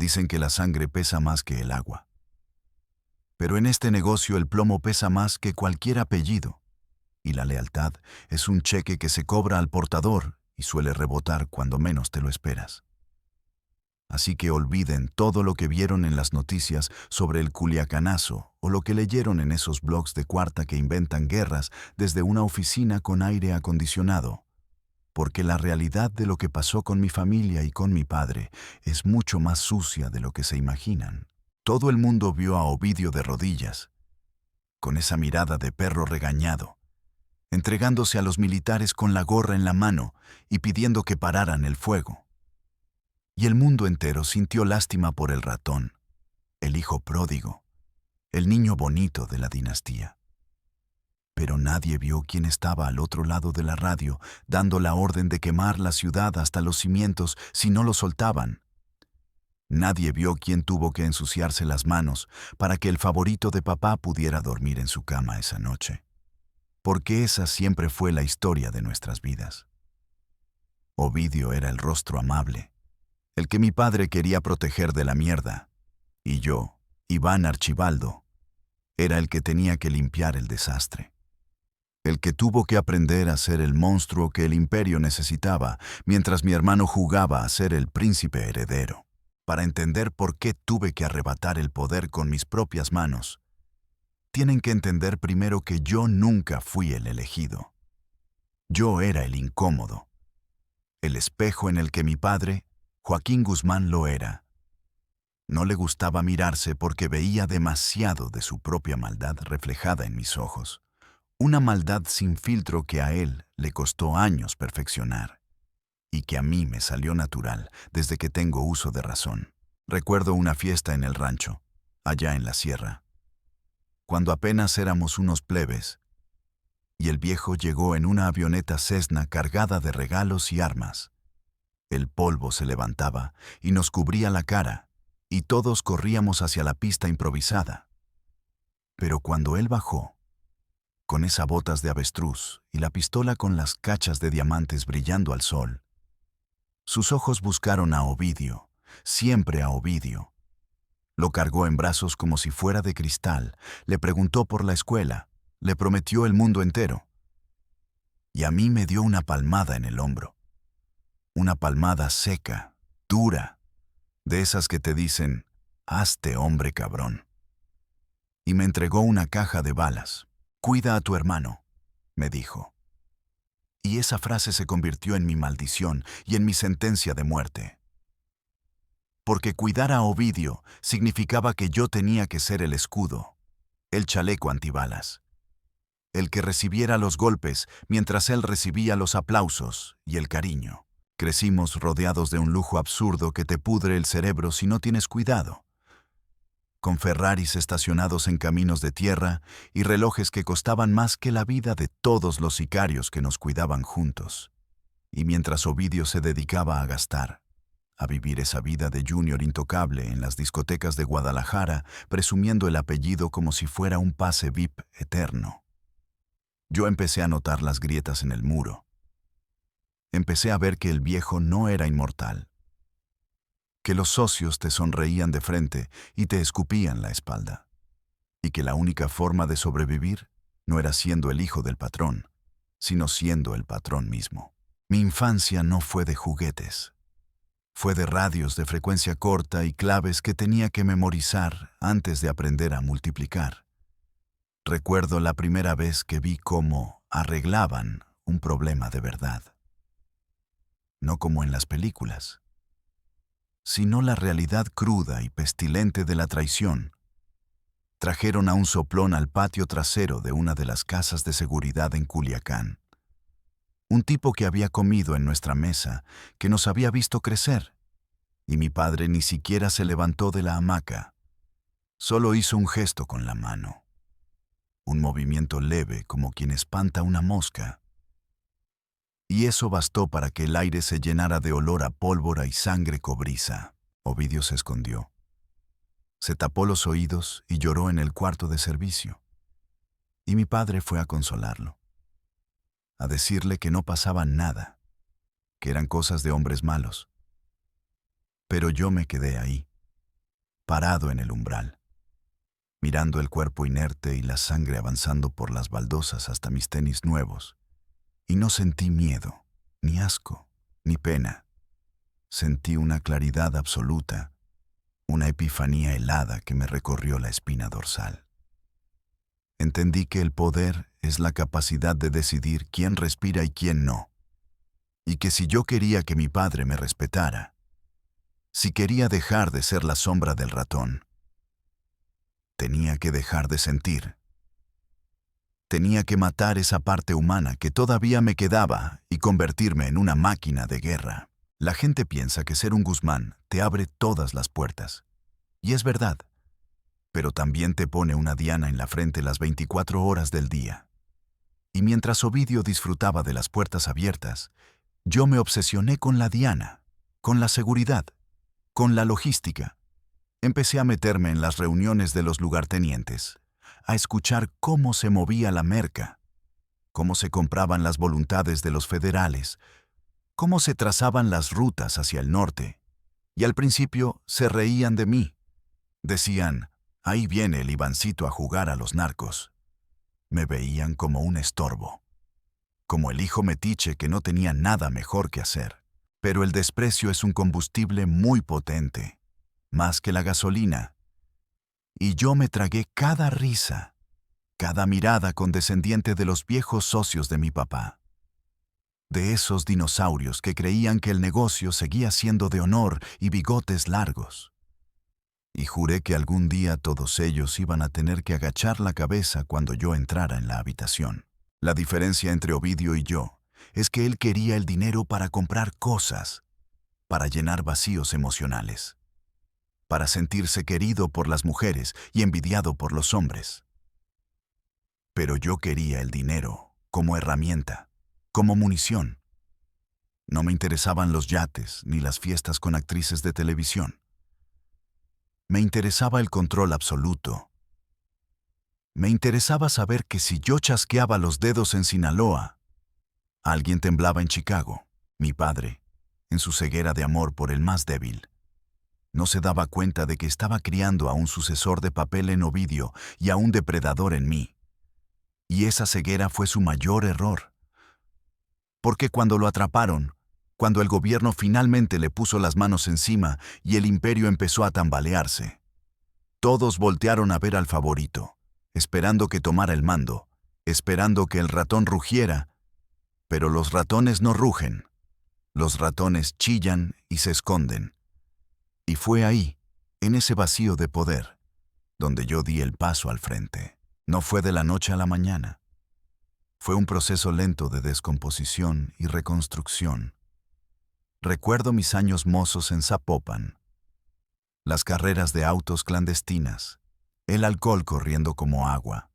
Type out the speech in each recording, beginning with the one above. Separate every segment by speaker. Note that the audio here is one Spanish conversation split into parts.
Speaker 1: Dicen que la sangre pesa más que el agua. Pero en este negocio el plomo pesa más que cualquier apellido, y la lealtad es un cheque que se cobra al portador y suele rebotar cuando menos te lo esperas. Así que olviden todo lo que vieron en las noticias sobre el Culiacanazo o lo que leyeron en esos blogs de cuarta que inventan guerras desde una oficina con aire acondicionado, porque la realidad de lo que pasó con mi familia y con mi padre es mucho más sucia de lo que se imaginan. Todo el mundo vio a Ovidio de rodillas, con esa mirada de perro regañado, entregándose a los militares con la gorra en la mano y pidiendo que pararan el fuego. Y el mundo entero sintió lástima por el ratón, el hijo pródigo, el niño bonito de la dinastía. Pero nadie vio quién estaba al otro lado de la radio dando la orden de quemar la ciudad hasta los cimientos si no lo soltaban. Nadie vio quién tuvo que ensuciarse las manos para que el favorito de papá pudiera dormir en su cama esa noche. Porque esa siempre fue la historia de nuestras vidas. Ovidio era el rostro amable, el que mi padre quería proteger de la mierda, y yo, Iván Archibaldo, era el que tenía que limpiar el desastre. El que tuvo que aprender a ser el monstruo que el imperio necesitaba, mientras mi hermano jugaba a ser el príncipe heredero. Para entender por qué tuve que arrebatar el poder con mis propias manos, tienen que entender primero que yo nunca fui el elegido. Yo era el incómodo, el espejo en el que mi padre, Joaquín Guzmán, lo era. No le gustaba mirarse porque veía demasiado de su propia maldad reflejada en mis ojos. Una maldad sin filtro que a él le costó años perfeccionar y que a mí me salió natural desde que tengo uso de razón. Recuerdo una fiesta en el rancho, allá en la sierra, cuando apenas éramos unos plebes, y el viejo llegó en una avioneta Cessna cargada de regalos y armas. El polvo se levantaba y nos cubría la cara, y todos corríamos hacia la pista improvisada. Pero cuando él bajó, con esas botas de avestruz y la pistola con las cachas de diamantes brillando al sol, sus ojos buscaron a Ovidio, siempre a Ovidio. Lo cargó en brazos como si fuera de cristal, le preguntó por la escuela, le prometió el mundo entero. Y a mí me dio una palmada en el hombro. Una palmada seca, dura, de esas que te dicen, hazte hombre cabrón. Y me entregó una caja de balas. Cuida a tu hermano, me dijo. Y esa frase se convirtió en mi maldición y en mi sentencia de muerte. Porque cuidar a Ovidio significaba que yo tenía que ser el escudo, el chaleco antibalas, el que recibiera los golpes mientras él recibía los aplausos y el cariño. Crecimos rodeados de un lujo absurdo que te pudre el cerebro si no tienes cuidado, con Ferraris estacionados en caminos de tierra y relojes que costaban más que la vida de todos los sicarios que nos cuidaban juntos. Y mientras Ovidio se dedicaba a gastar, a vivir esa vida de junior intocable en las discotecas de Guadalajara, presumiendo el apellido como si fuera un pase VIP eterno, yo empecé a notar las grietas en el muro. Empecé a ver que el viejo no era inmortal, que los socios te sonreían de frente y te escupían la espalda, y que la única forma de sobrevivir no era siendo el hijo del patrón, sino siendo el patrón mismo. Mi infancia no fue de juguetes, fue de radios de frecuencia corta y claves que tenía que memorizar antes de aprender a multiplicar. Recuerdo la primera vez que vi cómo arreglaban un problema de verdad. No como en las películas, sino la realidad cruda y pestilente de la traición. Trajeron a un soplón al patio trasero de una de las casas de seguridad en Culiacán. Un tipo que había comido en nuestra mesa, que nos había visto crecer, y mi padre ni siquiera se levantó de la hamaca. Solo hizo un gesto con la mano, un movimiento leve como quien espanta una mosca. Y eso bastó para que el aire se llenara de olor a pólvora y sangre cobriza. Ovidio se escondió. Se tapó los oídos y lloró en el cuarto de servicio. Y mi padre fue a consolarlo, a decirle que no pasaba nada, que eran cosas de hombres malos. Pero yo me quedé ahí, parado en el umbral, mirando el cuerpo inerte y la sangre avanzando por las baldosas hasta mis tenis nuevos, y no sentí miedo, ni asco, ni pena. Sentí una claridad absoluta, una epifanía helada que me recorrió la espina dorsal. Entendí que el poder es la capacidad de decidir quién respira y quién no, y que si yo quería que mi padre me respetara, si quería dejar de ser la sombra del ratón, tenía que dejar de sentir. Tenía que matar esa parte humana que todavía me quedaba y convertirme en una máquina de guerra. La gente piensa que ser un Guzmán te abre todas las puertas. Y es verdad, pero también te pone una diana en la frente las 24 horas del día. Y mientras Ovidio disfrutaba de las puertas abiertas, yo me obsesioné con la diana, con la seguridad, con la logística. Empecé a meterme en las reuniones de los lugartenientes, a escuchar cómo se movía la merca, cómo se compraban las voluntades de los federales, cómo se trazaban las rutas hacia el norte. Y al principio se reían de mí. Decían, ahí viene el Ivancito a jugar a los narcos. Me veían como un estorbo, como el hijo metiche que no tenía nada mejor que hacer. Pero el desprecio es un combustible muy potente, más que la gasolina. Y yo me tragué cada risa, cada mirada condescendiente de los viejos socios de mi papá. De esos dinosaurios que creían que el negocio seguía siendo de honor y bigotes largos. Y juré que algún día todos ellos iban a tener que agachar la cabeza cuando yo entrara en la habitación. La diferencia entre Ovidio y yo es que él quería el dinero para comprar cosas, para llenar vacíos emocionales, para sentirse querido por las mujeres y envidiado por los hombres. Pero yo quería el dinero como herramienta, como munición. No me interesaban los yates ni las fiestas con actrices de televisión. Me interesaba el control absoluto. Me interesaba saber que si yo chasqueaba los dedos en Sinaloa, alguien temblaba en Chicago. Mi padre, en su ceguera de amor por el más débil, no se daba cuenta de que estaba criando a un sucesor de papel en Ovidio y a un depredador en mí. Y esa ceguera fue su mayor error. Porque cuando lo atraparon, cuando el gobierno finalmente le puso las manos encima y el imperio empezó a tambalearse, todos voltearon a ver al favorito, esperando que tomara el mando, esperando que el ratón rugiera, pero los ratones no rugen. Los ratones chillan y se esconden. Y fue ahí, en ese vacío de poder, donde yo di el paso al frente. No fue de la noche a la mañana. Fue un proceso lento de descomposición y reconstrucción. Recuerdo mis años mozos en Zapopan, las carreras de autos clandestinas, el alcohol corriendo como agua,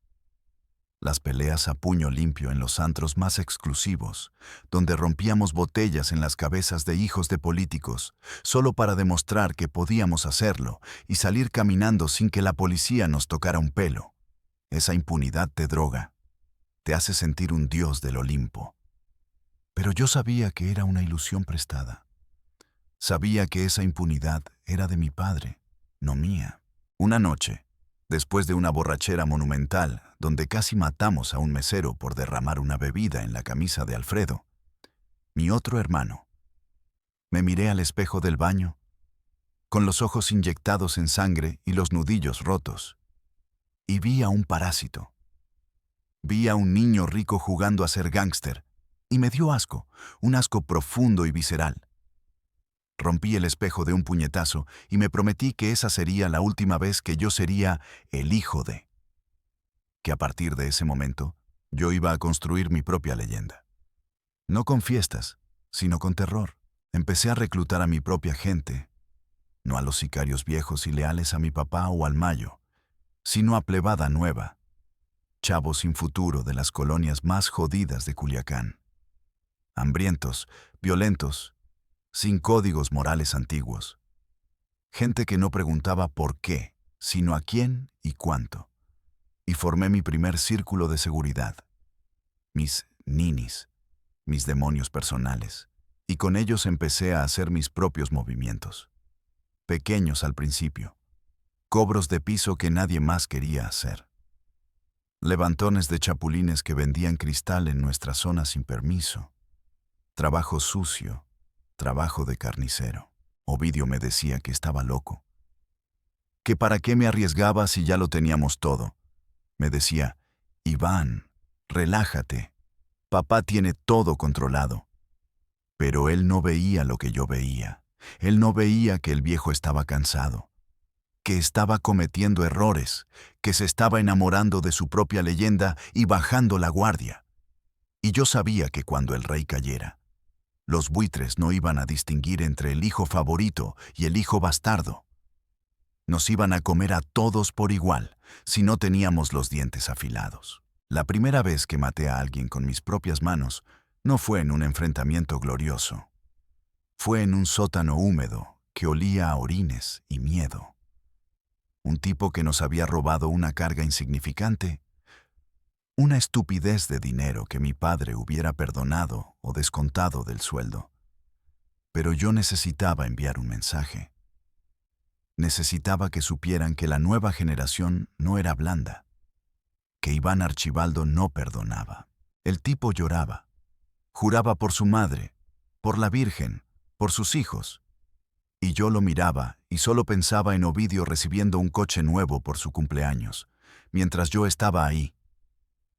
Speaker 1: las peleas a puño limpio en los antros más exclusivos, donde rompíamos botellas en las cabezas de hijos de políticos, solo para demostrar que podíamos hacerlo y salir caminando sin que la policía nos tocara un pelo. Esa impunidad te droga, te hace sentir un dios del Olimpo. Pero yo sabía que era una ilusión prestada. Sabía que esa impunidad era de mi padre, no mía. Una noche, después de una borrachera monumental, donde casi matamos a un mesero por derramar una bebida en la camisa de Alfredo, mi otro hermano, me miré al espejo del baño, con los ojos inyectados en sangre y los nudillos rotos, y vi a un parásito. Vi a un niño rico jugando a ser gángster, y me dio asco, un asco profundo y visceral. Rompí el espejo de un puñetazo y me prometí que esa sería la última vez que yo sería el hijo de. Que a partir de ese momento, yo iba a construir mi propia leyenda. No con fiestas, sino con terror. Empecé a reclutar a mi propia gente, no a los sicarios viejos y leales a mi papá o al Mayo, sino a plebada nueva, chavos sin futuro de las colonias más jodidas de Culiacán. Hambrientos, violentos, sin códigos morales antiguos. Gente que no preguntaba por qué, sino a quién y cuánto. Y formé mi primer círculo de seguridad. Mis ninis, mis demonios personales. Y con ellos empecé a hacer mis propios movimientos. Pequeños al principio, cobros de piso que nadie más quería hacer, levantones de chapulines que vendían cristal en nuestra zona sin permiso, trabajo sucio, trabajo de carnicero. Ovidio me decía que estaba loco, que para qué me arriesgaba si ya lo teníamos todo. Me decía, Iván, relájate, papá tiene todo controlado. Pero él no veía lo que yo veía. Él no veía que el viejo estaba cansado, que estaba cometiendo errores, que se estaba enamorando de su propia leyenda y bajando la guardia. Y yo sabía que cuando el rey cayera, los buitres no iban a distinguir entre el hijo favorito y el hijo bastardo. Nos iban a comer a todos por igual, si no teníamos los dientes afilados. La primera vez que maté a alguien con mis propias manos no fue en un enfrentamiento glorioso. Fue en un sótano húmedo que olía a orines y miedo. Un tipo que nos había robado una carga insignificante, una estupidez de dinero que mi padre hubiera perdonado o descontado del sueldo. Pero yo necesitaba enviar un mensaje. Necesitaba que supieran que la nueva generación no era blanda, que Iván Archibaldo no perdonaba. El tipo lloraba, juraba por su madre, por la Virgen, por sus hijos. Y yo lo miraba y solo pensaba en Ovidio recibiendo un coche nuevo por su cumpleaños, mientras yo estaba ahí,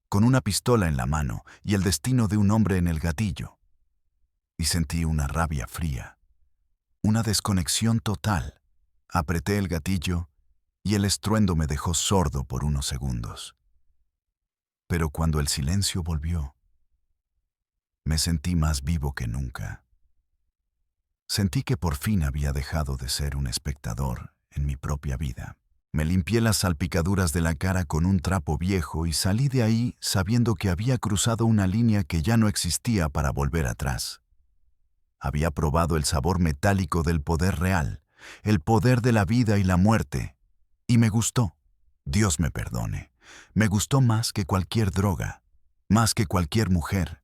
Speaker 1: con una pistola en la mano y el destino de un hombre en el gatillo. Y sentí una rabia fría, una desconexión total. Apreté el gatillo y el estruendo me dejó sordo por unos segundos. Pero cuando el silencio volvió, me sentí más vivo que nunca. Sentí que por fin había dejado de ser un espectador en mi propia vida. Me limpié las salpicaduras de la cara con un trapo viejo y salí de ahí sabiendo que había cruzado una línea que ya no existía para volver atrás. Había probado el sabor metálico del poder real, el poder de la vida y la muerte, y me gustó. Dios me perdone. Me gustó más que cualquier droga, más que cualquier mujer,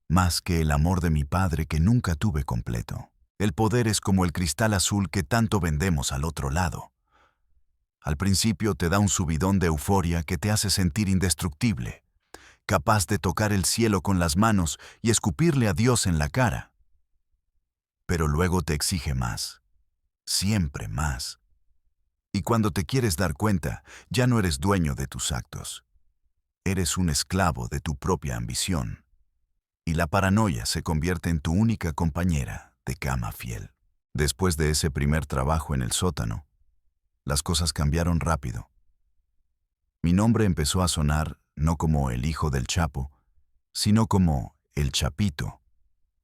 Speaker 1: más que el amor de mi padre que nunca tuve completo. El poder es como el cristal azul que tanto vendemos al otro lado. Al principio te da un subidón de euforia que te hace sentir indestructible, capaz de tocar el cielo con las manos y escupirle a Dios en la cara. Pero luego te exige más, siempre más. Y cuando te quieres dar cuenta, ya no eres dueño de tus actos. Eres un esclavo de tu propia ambición. Y la paranoia se convierte en tu única compañera de cama fiel. Después de ese primer trabajo en el sótano, las cosas cambiaron rápido. Mi nombre empezó a sonar no como el hijo del Chapo, sino como el Chapito.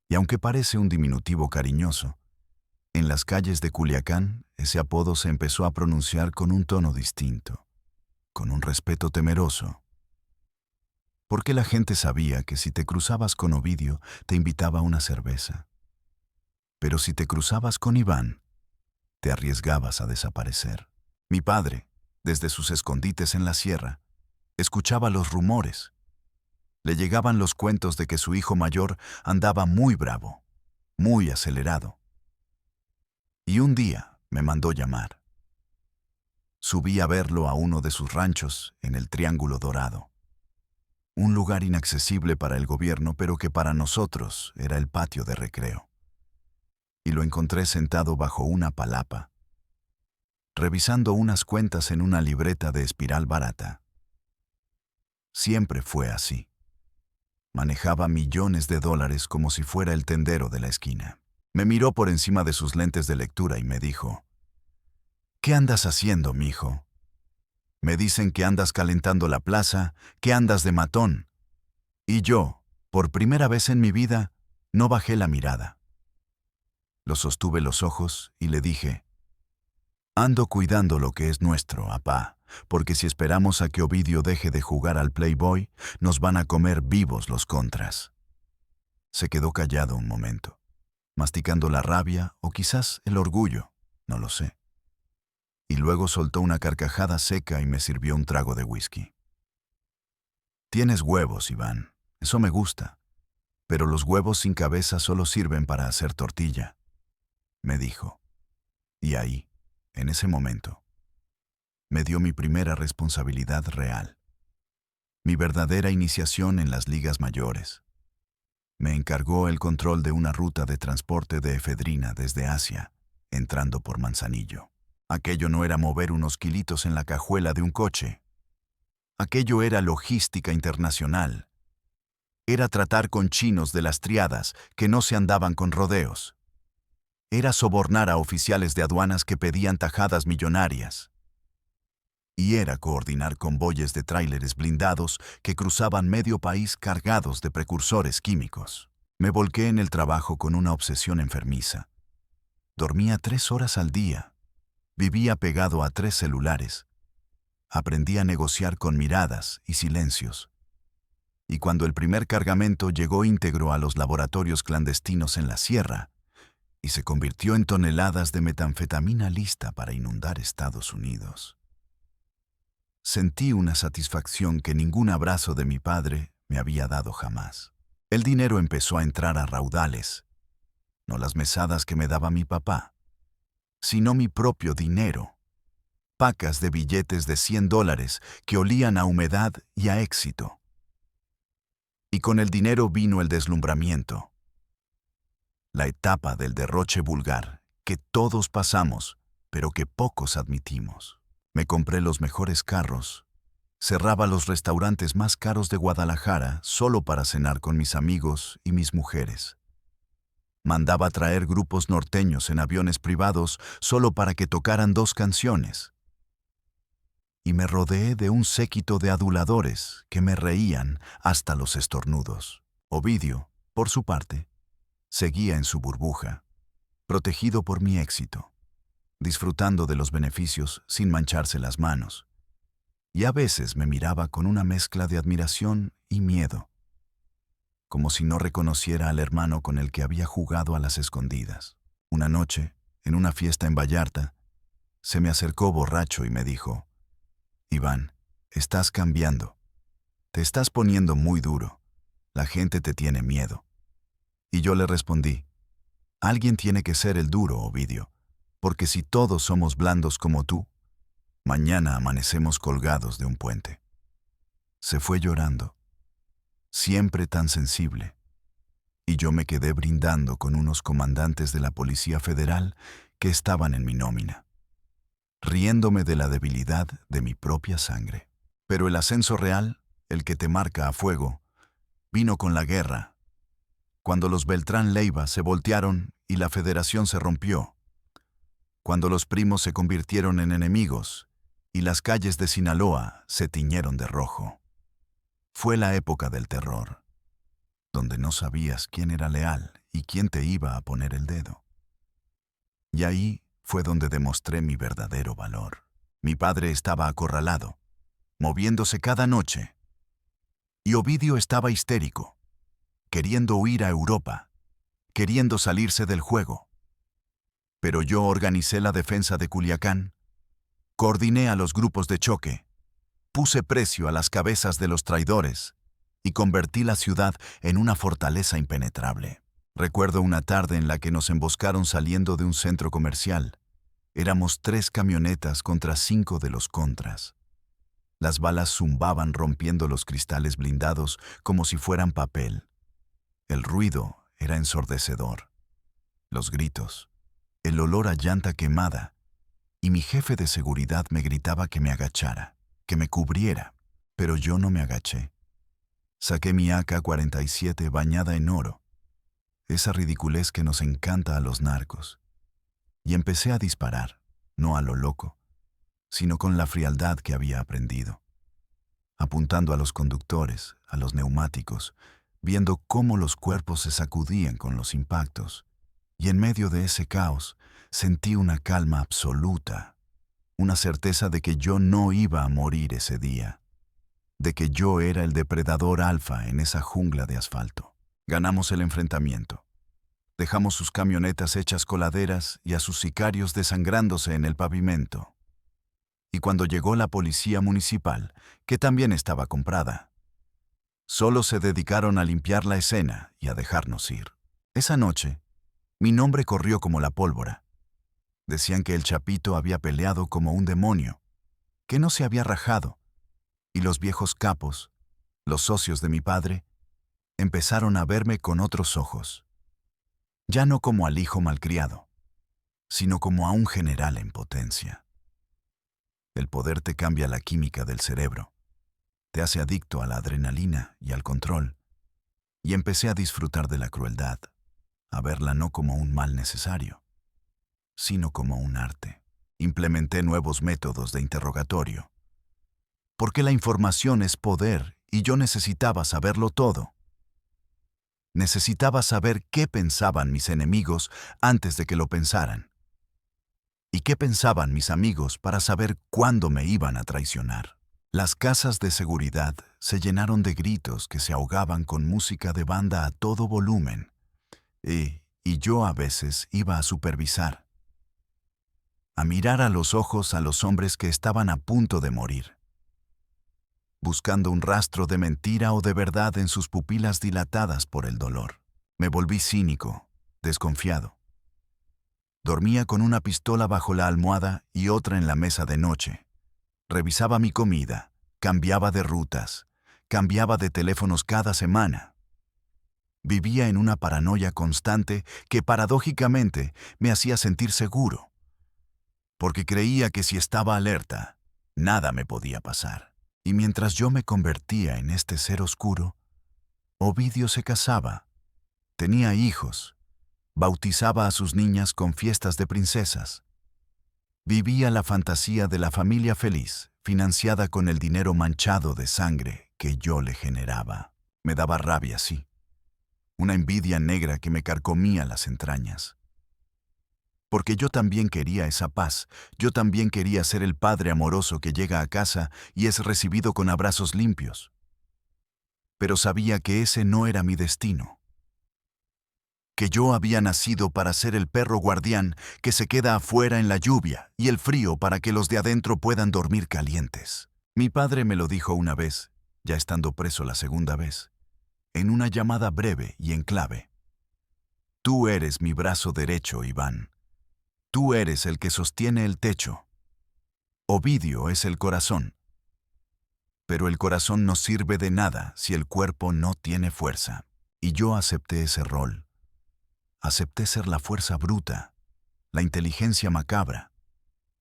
Speaker 1: Y aunque parece un diminutivo cariñoso, en las calles de Culiacán ese apodo se empezó a pronunciar con un tono distinto, con un respeto temeroso. Porque la gente sabía que si te cruzabas con Ovidio, te invitaba a una cerveza. Pero si te cruzabas con Iván, te arriesgabas a desaparecer. Mi padre, desde sus escondites en la sierra, escuchaba los rumores. Le llegaban los cuentos de que su hijo mayor andaba muy bravo, muy acelerado. Y un día me mandó llamar. Subí a verlo a uno de sus ranchos en el Triángulo Dorado. Un lugar inaccesible para el gobierno, pero que para nosotros era el patio de recreo. Y lo encontré sentado bajo una palapa, revisando unas cuentas en una libreta de espiral barata. Siempre fue así. Manejaba millones de dólares como si fuera el tendero de la esquina. Me miró por encima de sus lentes de lectura y me dijo, ¿qué andas haciendo, mijo? Me dicen que andas calentando la plaza, que andas de matón. Y yo, por primera vez en mi vida, no bajé la mirada. Lo sostuve los ojos y le dije, ando cuidando lo que es nuestro, apá, porque si esperamos a que Ovidio deje de jugar al Playboy, nos van a comer vivos los contras. Se quedó callado un momento, masticando la rabia o quizás el orgullo, no lo sé. Y luego soltó una carcajada seca y me sirvió un trago de whisky. Tienes huevos, Iván, eso me gusta, pero los huevos sin cabeza solo sirven para hacer tortilla, me dijo. Y ahí, en ese momento, Me dio mi primera responsabilidad real, mi verdadera iniciación en las ligas mayores. Me encargó el control de una ruta de transporte de efedrina desde Asia, entrando por Manzanillo. Aquello no era mover unos kilitos en la cajuela de un coche. Aquello era logística internacional. Era tratar con chinos de las triadas que no se andaban con rodeos. Era sobornar a oficiales de aduanas que pedían tajadas millonarias. Y era coordinar convoyes de tráileres blindados que cruzaban medio país cargados de precursores químicos. Me volqué en el trabajo con una obsesión enfermiza. Dormía 3 horas al día. Vivía pegado a 3 celulares. Aprendí a negociar con miradas y silencios. Y cuando el primer cargamento llegó íntegro a los laboratorios clandestinos en la sierra, y se convirtió en toneladas de metanfetamina lista para inundar Estados Unidos. Sentí una satisfacción que ningún abrazo de mi padre me había dado jamás. El dinero empezó a entrar a raudales, no las mesadas que me daba mi papá, sino mi propio dinero, pacas de billetes de $100 que olían a humedad y a éxito. Y con el dinero vino el deslumbramiento. La etapa del derroche vulgar, que todos pasamos, pero que pocos admitimos. Me compré los mejores carros, cerraba los restaurantes más caros de Guadalajara solo para cenar con mis amigos y mis mujeres. Mandaba traer grupos norteños en aviones privados solo para que tocaran 2 canciones. Y me rodeé de un séquito de aduladores que me reían hasta los estornudos. Ovidio, por su parte, seguía en su burbuja, protegido por mi éxito, disfrutando de los beneficios sin mancharse las manos. Y a veces me miraba con una mezcla de admiración y miedo, como si no reconociera al hermano con el que había jugado a las escondidas. Una noche, en una fiesta en Vallarta, se me acercó borracho y me dijo: «Iván, estás cambiando. Te estás poniendo muy duro. La gente te tiene miedo». Y yo le respondí: «Alguien tiene que ser el duro, Ovidio, porque si todos somos blandos como tú, mañana amanecemos colgados de un puente». Se fue llorando, siempre tan sensible, y yo me quedé brindando con unos comandantes de la Policía Federal que estaban en mi nómina, riéndome de la debilidad de mi propia sangre. Pero el ascenso real, el que te marca a fuego, vino con la guerra, cuando los Beltrán Leiva se voltearon y la federación se rompió, cuando los primos se convirtieron en enemigos y las calles de Sinaloa se tiñeron de rojo. Fue la época del terror, donde no sabías quién era leal y quién te iba a poner el dedo. Y ahí fue donde demostré mi verdadero valor. Mi padre estaba acorralado, moviéndose cada noche, y Ovidio estaba histérico, queriendo huir a Europa, queriendo salirse del juego. Pero yo organicé la defensa de Culiacán, coordiné a los grupos de choque, puse precio a las cabezas de los traidores y convertí la ciudad en una fortaleza impenetrable. Recuerdo una tarde en la que nos emboscaron saliendo de un centro comercial. Éramos 3 camionetas contra 5 de los contras. Las balas zumbaban rompiendo los cristales blindados como si fueran papel. El ruido era ensordecedor. Los gritos, el olor a llanta quemada, y mi jefe de seguridad me gritaba que me agachara, que me cubriera, pero yo no me agaché. Saqué mi AK-47 bañada en oro, esa ridiculez que nos encanta a los narcos, y empecé a disparar, no a lo loco, sino con la frialdad que había aprendido, apuntando a los conductores, a los neumáticos, viendo cómo los cuerpos se sacudían con los impactos, y en medio de ese caos sentí una calma absoluta, una certeza de que yo no iba a morir ese día, de que yo era el depredador alfa en esa jungla de asfalto. Ganamos el enfrentamiento. Dejamos sus camionetas hechas coladeras y a sus sicarios desangrándose en el pavimento. Y cuando llegó la policía municipal, que también estaba comprada, solo se dedicaron a limpiar la escena y a dejarnos ir. Esa noche, mi nombre corrió como la pólvora. Decían que el Chapito había peleado como un demonio, que no se había rajado, y los viejos capos, los socios de mi padre, empezaron a verme con otros ojos, ya no como al hijo malcriado, sino como a un general en potencia. El poder te cambia la química del cerebro, te hace adicto a la adrenalina y al control, y empecé a disfrutar de la crueldad, a verla no como un mal necesario, sino como un arte. Implementé nuevos métodos de interrogatorio, porque la información es poder y yo necesitaba saberlo todo. Necesitaba saber qué pensaban mis enemigos antes de que lo pensaran, y qué pensaban mis amigos para saber cuándo me iban a traicionar. Las casas de seguridad se llenaron de gritos que se ahogaban con música de banda a todo volumen, y yo a veces iba a supervisar, a mirar a los ojos a los hombres que estaban a punto de morir, buscando un rastro de mentira o de verdad en sus pupilas dilatadas por el dolor. Me volví cínico, desconfiado. Dormía con una pistola bajo la almohada y otra en la mesa de noche. Revisaba mi comida, cambiaba de rutas, cambiaba de teléfonos cada semana. Vivía en una paranoia constante que paradójicamente me hacía sentir seguro, porque creía que si estaba alerta, nada me podía pasar. Y mientras yo me convertía en este ser oscuro, Ovidio se casaba, tenía hijos, bautizaba a sus niñas con fiestas de princesas. Vivía la fantasía de la familia feliz, financiada con el dinero manchado de sangre que yo le generaba. Me daba rabia, sí, una envidia negra que me carcomía las entrañas. Porque yo también quería esa paz, yo también quería ser el padre amoroso que llega a casa y es recibido con abrazos limpios. Pero sabía que ese no era mi destino, que yo había nacido para ser el perro guardián que se queda afuera en la lluvia y el frío para que los de adentro puedan dormir calientes. Mi padre me lo dijo una vez, ya estando preso la segunda vez, en una llamada breve y en clave. Tú eres mi brazo derecho, Iván. Tú eres el que sostiene el techo. Ovidio es el corazón. Pero el corazón no sirve de nada si el cuerpo no tiene fuerza. Y yo acepté ese rol. Acepté ser la fuerza bruta, la inteligencia macabra,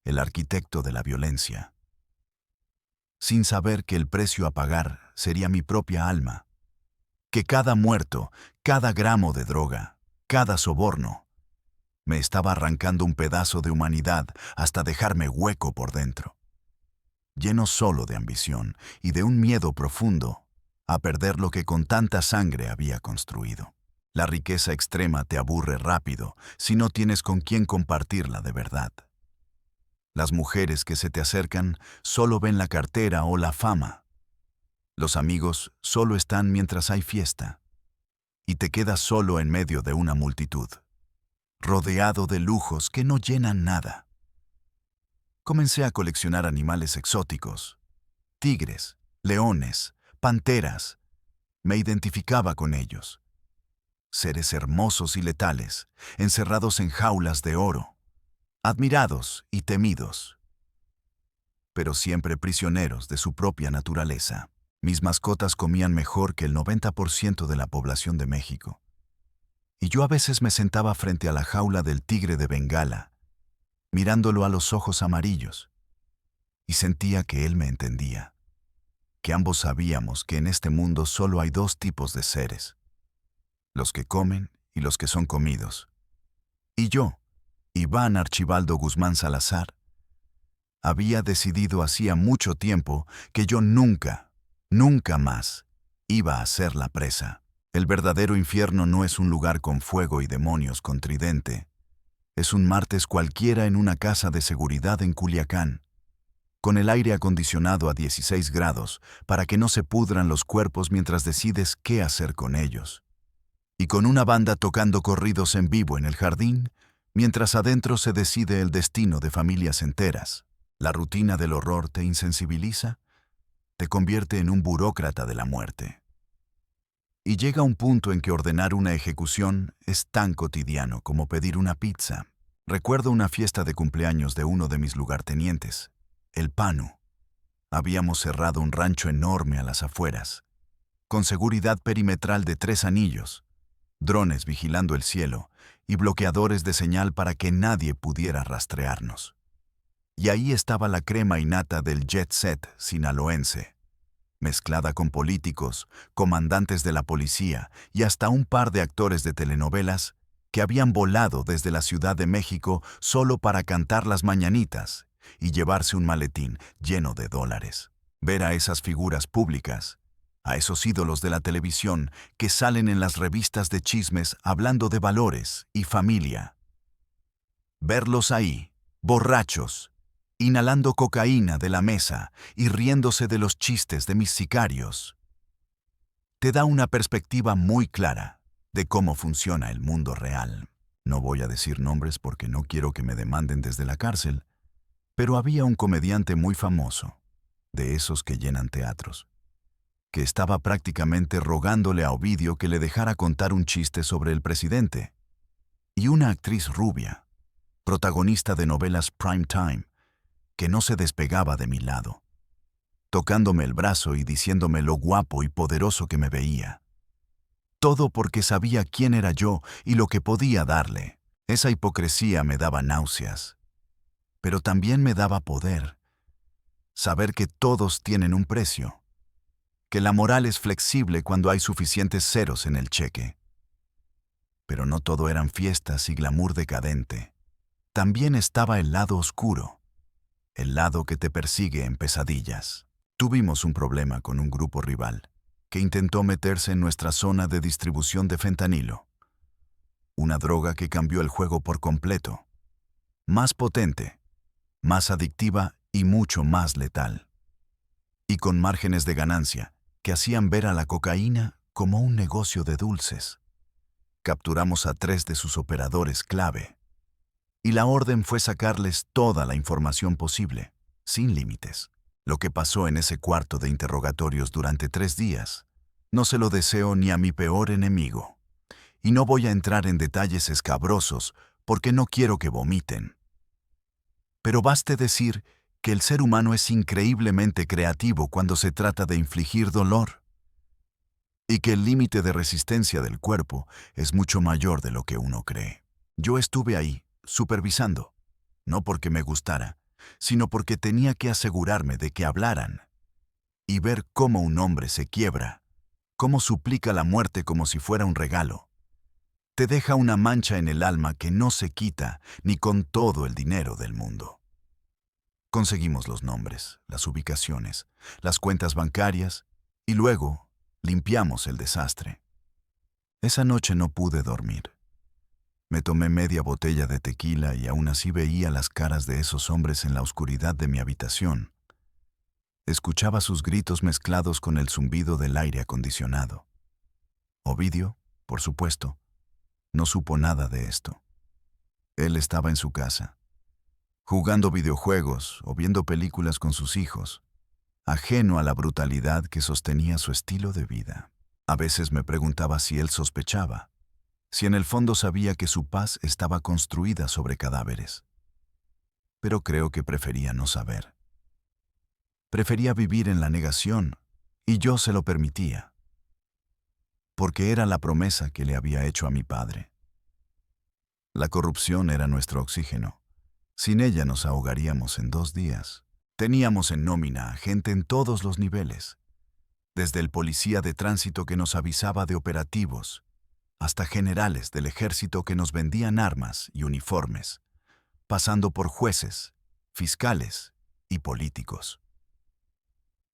Speaker 1: el arquitecto de la violencia, sin saber que el precio a pagar sería mi propia alma, que cada muerto, cada gramo de droga, cada soborno, me estaba arrancando un pedazo de humanidad hasta dejarme hueco por dentro, lleno solo de ambición y de un miedo profundo a perder lo que con tanta sangre había construido. La riqueza extrema te aburre rápido si no tienes con quién compartirla de verdad. Las mujeres que se te acercan solo ven la cartera o la fama. Los amigos solo están mientras hay fiesta. Y te quedas solo en medio de una multitud, rodeado de lujos que no llenan nada. Comencé a coleccionar animales exóticos, tigres, leones, panteras. Me identificaba con ellos. Seres hermosos y letales, encerrados en jaulas de oro, admirados y temidos, pero siempre prisioneros de su propia naturaleza. Mis mascotas comían mejor que el 90% de la población de México. Y yo a veces me sentaba frente a la jaula del tigre de Bengala, mirándolo a los ojos amarillos, y sentía que él me entendía, que ambos sabíamos que en este mundo solo hay dos tipos de seres: los que comen y los que son comidos. Y yo, Iván Archibaldo Guzmán Salazar, había decidido hacía mucho tiempo que yo nunca más iba a ser la presa. El verdadero infierno no es un lugar con fuego y demonios con tridente. Es un martes cualquiera en una casa de seguridad en Culiacán, con el aire acondicionado a 16 grados para que no se pudran los cuerpos mientras decides qué hacer con ellos. Y con una banda tocando corridos en vivo en el jardín, mientras adentro se decide el destino de familias enteras. La rutina del horror te insensibiliza, te convierte en un burócrata de la muerte. Y llega un punto en que ordenar una ejecución es tan cotidiano como pedir una pizza. Recuerdo una fiesta de cumpleaños de uno de mis lugartenientes, el Panu. Habíamos cerrado un rancho enorme a las afueras, con seguridad perimetral de 3 anillos, drones vigilando el cielo y bloqueadores de señal para que nadie pudiera rastrearnos. Y ahí estaba la crema innata del jet set sinaloense, mezclada con políticos, comandantes de la policía y hasta un par de actores de telenovelas que habían volado desde la Ciudad de México solo para cantar las mañanitas y llevarse un maletín lleno de dólares. Ver a esas figuras públicas, a esos ídolos de la televisión que salen en las revistas de chismes hablando de valores y familia. Verlos ahí, borrachos, inhalando cocaína de la mesa y riéndose de los chistes de mis sicarios, te da una perspectiva muy clara de cómo funciona el mundo real. No voy a decir nombres porque no quiero que me demanden desde la cárcel, pero había un comediante muy famoso, de esos que llenan teatros, que estaba prácticamente rogándole a Ovidio que le dejara contar un chiste sobre el presidente, y una actriz rubia, protagonista de novelas prime time, que no se despegaba de mi lado, tocándome el brazo y diciéndome lo guapo y poderoso que me veía. Todo porque sabía quién era yo y lo que podía darle. Esa hipocresía me daba náuseas, pero también me daba poder. Saber que todos tienen un precio, que la moral es flexible cuando hay suficientes ceros en el cheque. Pero no todo eran fiestas y glamour decadente. También estaba el lado oscuro, el lado que te persigue en pesadillas. Tuvimos un problema con un grupo rival que intentó meterse en nuestra zona de distribución de fentanilo, una droga que cambió el juego por completo, más potente, más adictiva y mucho más letal, y con márgenes de ganancia que hacían ver a la cocaína como un negocio de dulces. Capturamos a 3 de sus operadores clave, y la orden fue sacarles toda la información posible, sin límites. Lo que pasó en ese cuarto de interrogatorios durante 3 días, no se lo deseo ni a mi peor enemigo. Y no voy a entrar en detalles escabrosos porque no quiero que vomiten. Pero baste decir que el ser humano es increíblemente creativo cuando se trata de infligir dolor, y que el límite de resistencia del cuerpo es mucho mayor de lo que uno cree. Yo estuve ahí, supervisando, no porque me gustara, sino porque tenía que asegurarme de que hablaran, y ver cómo un hombre se quiebra, cómo suplica la muerte como si fuera un regalo. Te deja una mancha en el alma que no se quita ni con todo el dinero del mundo. Conseguimos los nombres, las ubicaciones, las cuentas bancarias, y luego limpiamos el desastre. Esa noche no pude dormir. Me tomé media botella de tequila y aún así veía las caras de esos hombres en la oscuridad de mi habitación. Escuchaba sus gritos mezclados con el zumbido del aire acondicionado. Ovidio, por supuesto, no supo nada de esto. Él estaba en su casa, jugando videojuegos o viendo películas con sus hijos, ajeno a la brutalidad que sostenía su estilo de vida. A veces me preguntaba si él sospechaba, si en el fondo sabía que su paz estaba construida sobre cadáveres. Pero creo que prefería no saber. Prefería vivir en la negación, y yo se lo permitía, porque era la promesa que le había hecho a mi padre. La corrupción era nuestro oxígeno. Sin ella nos ahogaríamos en 2 días. Teníamos en nómina a gente en todos los niveles, desde el policía de tránsito que nos avisaba de operativos, hasta generales del ejército que nos vendían armas y uniformes, pasando por jueces, fiscales y políticos.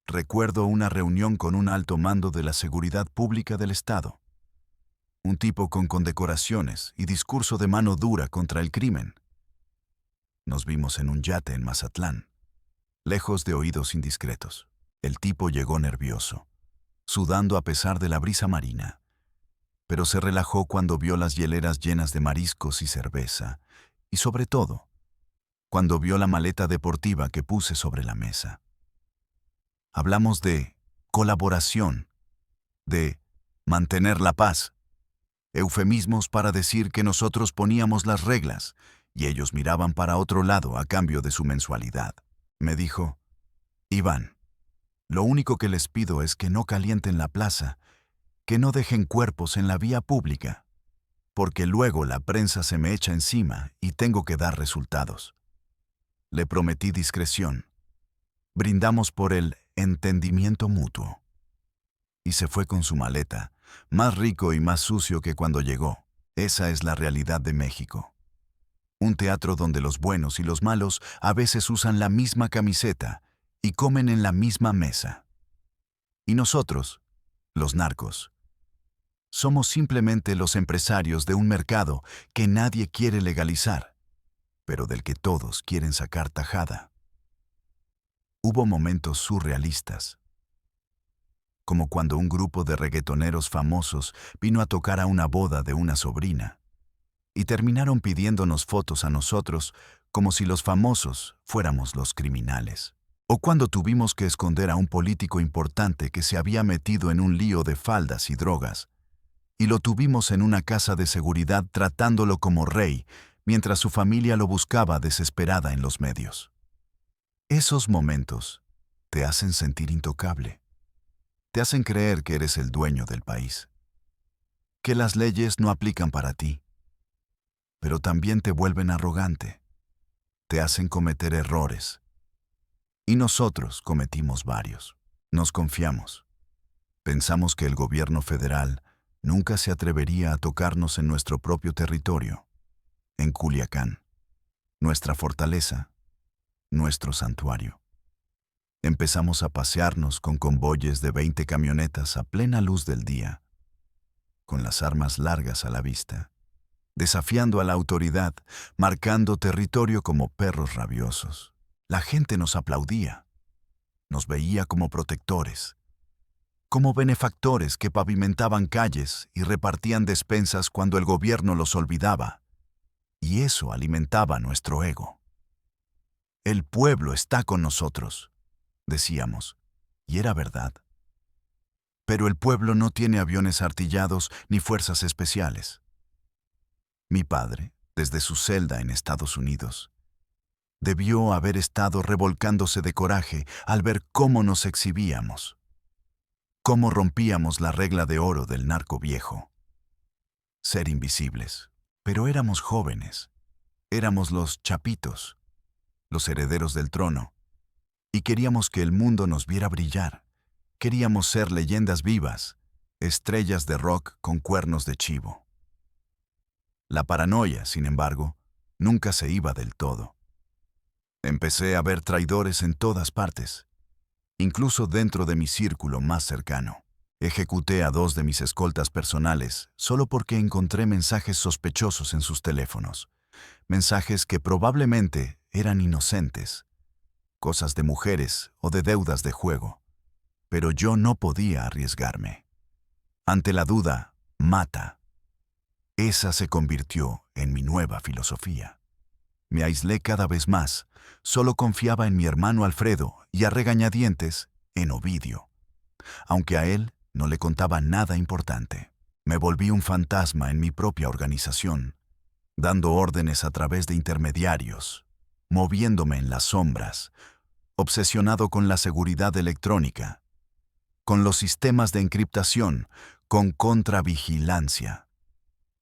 Speaker 1: Recuerdo una reunión con un alto mando de la seguridad pública del Estado, un tipo con condecoraciones y discurso de mano dura contra el crimen. Nos vimos en un yate en Mazatlán, lejos de oídos indiscretos. El tipo llegó nervioso, sudando a pesar de la brisa marina, pero se relajó cuando vio las hieleras llenas de mariscos y cerveza, y sobre todo, cuando vio la maleta deportiva que puse sobre la mesa. Hablamos de colaboración, de mantener la paz, eufemismos para decir que nosotros poníamos las reglas y ellos miraban para otro lado a cambio de su mensualidad. Me dijo, Iván, Lo único que les pido es que no calienten la plaza, que no dejen cuerpos en la vía pública, porque luego la prensa se me echa encima y tengo que dar resultados. Le prometí discreción. Brindamos por el entendimiento mutuo. Y se fue con su maleta, más rico y más sucio que cuando llegó. Esa es la realidad de México. Un teatro donde los buenos y los malos a veces usan la misma camiseta y comen en la misma mesa. Y nosotros, los narcos, somos simplemente los empresarios de un mercado que nadie quiere legalizar, pero del que todos quieren sacar tajada. Hubo momentos surrealistas, como cuando un grupo de reggaetoneros famosos vino a tocar a una boda de una sobrina, y terminaron pidiéndonos fotos a nosotros como si los famosos fuéramos los criminales. O cuando tuvimos que esconder a un político importante que se había metido en un lío de faldas y drogas, y lo tuvimos en una casa de seguridad tratándolo como rey, mientras su familia lo buscaba desesperada en los medios. Esos momentos te hacen sentir intocable. Te hacen creer que eres el dueño del país, que las leyes no aplican para ti, pero también te vuelven arrogante, te hacen cometer errores. Y nosotros cometimos varios. Nos confiamos. Pensamos que el gobierno federal nunca se atrevería a tocarnos en nuestro propio territorio, en Culiacán, nuestra fortaleza, nuestro santuario. Empezamos a pasearnos con convoyes de 20 camionetas a plena luz del día, con las armas largas a la vista, desafiando a la autoridad, marcando territorio como perros rabiosos. La gente nos aplaudía, nos veía como protectores, como benefactores que pavimentaban calles y repartían despensas cuando el gobierno los olvidaba, y eso alimentaba nuestro ego. El pueblo está con nosotros, decíamos, y era verdad. Pero el pueblo no tiene aviones artillados ni fuerzas especiales. Mi padre, desde su celda en Estados Unidos, debió haber estado revolcándose de coraje al ver cómo nos exhibíamos, cómo rompíamos la regla de oro del narco viejo. Ser invisibles. Pero éramos jóvenes, éramos los chapitos, los herederos del trono, y queríamos que el mundo nos viera brillar. Queríamos ser leyendas vivas, estrellas de rock con cuernos de chivo. La paranoia, sin embargo, nunca se iba del todo. Empecé a ver traidores en todas partes, incluso dentro de mi círculo más cercano. Ejecuté a 2 de mis escoltas personales solo porque encontré mensajes sospechosos en sus teléfonos, mensajes que probablemente eran inocentes, cosas de mujeres o de deudas de juego, pero yo no podía arriesgarme. Ante la duda, mata. Esa se convirtió en mi nueva filosofía. Me aislé cada vez más, solo confiaba en mi hermano Alfredo y a regañadientes en Ovidio, aunque a él no le contaba nada importante. Me volví un fantasma en mi propia organización, dando órdenes a través de intermediarios, moviéndome en las sombras, obsesionado con la seguridad electrónica, con los sistemas de encriptación, con contravigilancia.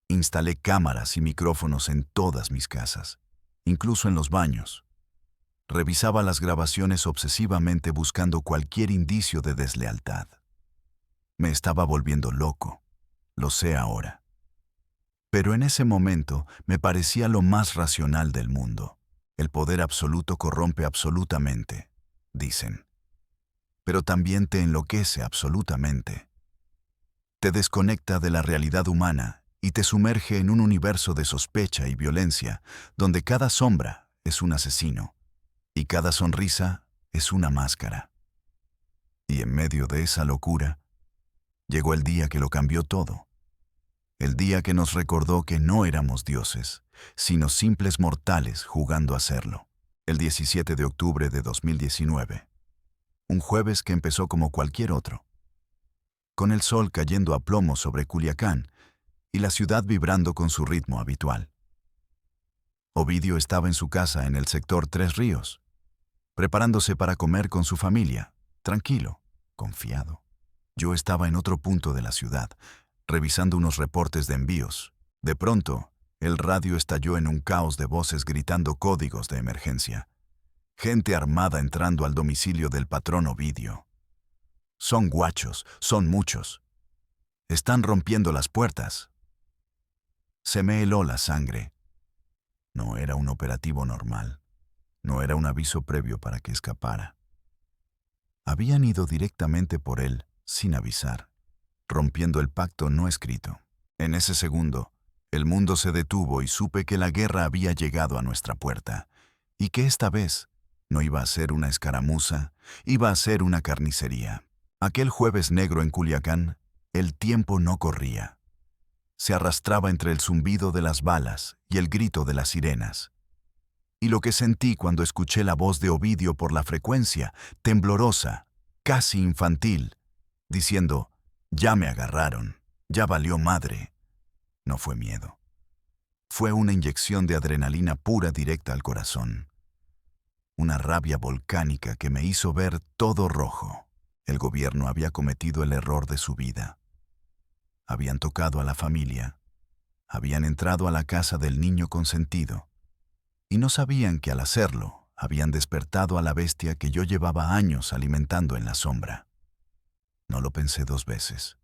Speaker 1: Instalé cámaras y micrófonos en todas mis casas, incluso en los baños. Revisaba las grabaciones obsesivamente buscando cualquier indicio de deslealtad. Me estaba volviendo loco, lo sé ahora. Pero en ese momento me parecía lo más racional del mundo. El poder absoluto corrompe absolutamente, dicen. Pero también te enloquece absolutamente. Te desconecta de la realidad humana y te sumerge en un universo de sospecha y violencia, donde cada sombra es un asesino y cada sonrisa es una máscara. Y en medio de esa locura, llegó el día que lo cambió todo. El día que nos recordó que no éramos dioses, sino simples mortales jugando a serlo. El 17 de octubre de 2019. Un jueves que empezó como cualquier otro. Con el sol cayendo a plomo sobre Culiacán y la ciudad vibrando con su ritmo habitual. Ovidio estaba en su casa en el sector Tres Ríos, preparándose para comer con su familia, tranquilo. confiado. Yo estaba en otro punto de la ciudad, revisando unos reportes de envíos. De pronto, el radio estalló en un caos de voces gritando códigos de emergencia. Gente armada entrando al domicilio del patrón Ovidio. Son guachos, son muchos. Están rompiendo las puertas. Se me heló la sangre. No era un operativo normal. No era un aviso previo para que escapara. Habían ido directamente por él, sin avisar, rompiendo el pacto no escrito. En ese segundo, el mundo se detuvo y supe que la guerra había llegado a nuestra puerta, y que esta vez no iba a ser una escaramuza, iba a ser una carnicería. Aquel jueves negro en Culiacán, el tiempo no corría. Se arrastraba entre el zumbido de las balas y el grito de las sirenas. Y lo que sentí cuando escuché la voz de Ovidio por la frecuencia, temblorosa, casi infantil, diciendo, «Ya me agarraron, ya valió madre», no fue miedo. Fue una inyección de adrenalina pura directa al corazón. Una rabia volcánica que me hizo ver todo rojo. El gobierno había cometido el error de su vida. Habían tocado a la familia. Habían entrado a la casa del niño consentido. Y no sabían que al hacerlo, habían despertado a la bestia que yo llevaba años alimentando en la sombra. No lo pensé 2 veces.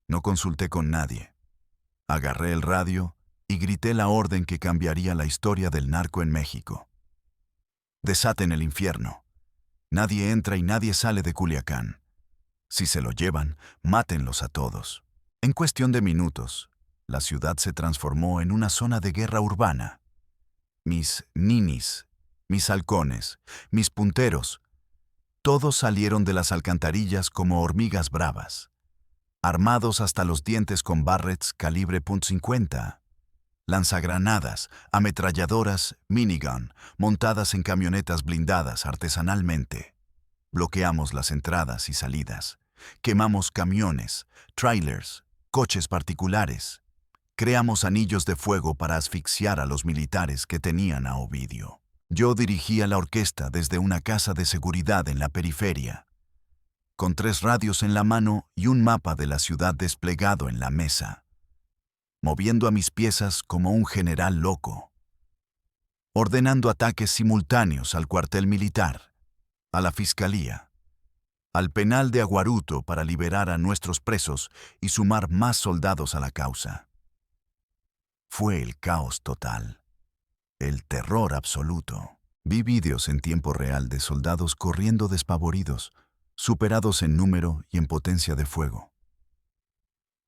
Speaker 1: No consulté con nadie. Agarré el radio y grité la orden que cambiaría la historia del narco en México. Desaten el infierno. Nadie entra y nadie sale de Culiacán. Si se lo llevan, mátenlos a todos. En cuestión de minutos, la ciudad se transformó en una zona de guerra urbana. Mis ninis, mis halcones, mis punteros, todos salieron de las alcantarillas como hormigas bravas, armados hasta los dientes con Barretts calibre .50, lanzagranadas, ametralladoras, minigun, montadas en camionetas blindadas artesanalmente. Bloqueamos las entradas y salidas, quemamos camiones, trailers, coches particulares. Creamos anillos de fuego para asfixiar a los militares que tenían a Ovidio. Yo dirigía la orquesta desde una casa de seguridad en la periferia, con 3 radios en la mano y un mapa de la ciudad desplegado en la mesa, moviendo a mis piezas como un general loco, ordenando ataques simultáneos al cuartel militar, a la fiscalía, al penal de Aguaruto para liberar a nuestros presos y sumar más soldados a la causa. Fue el caos total, el terror absoluto. Vi vídeos en tiempo real de soldados corriendo despavoridos, superados en número y en potencia de fuego.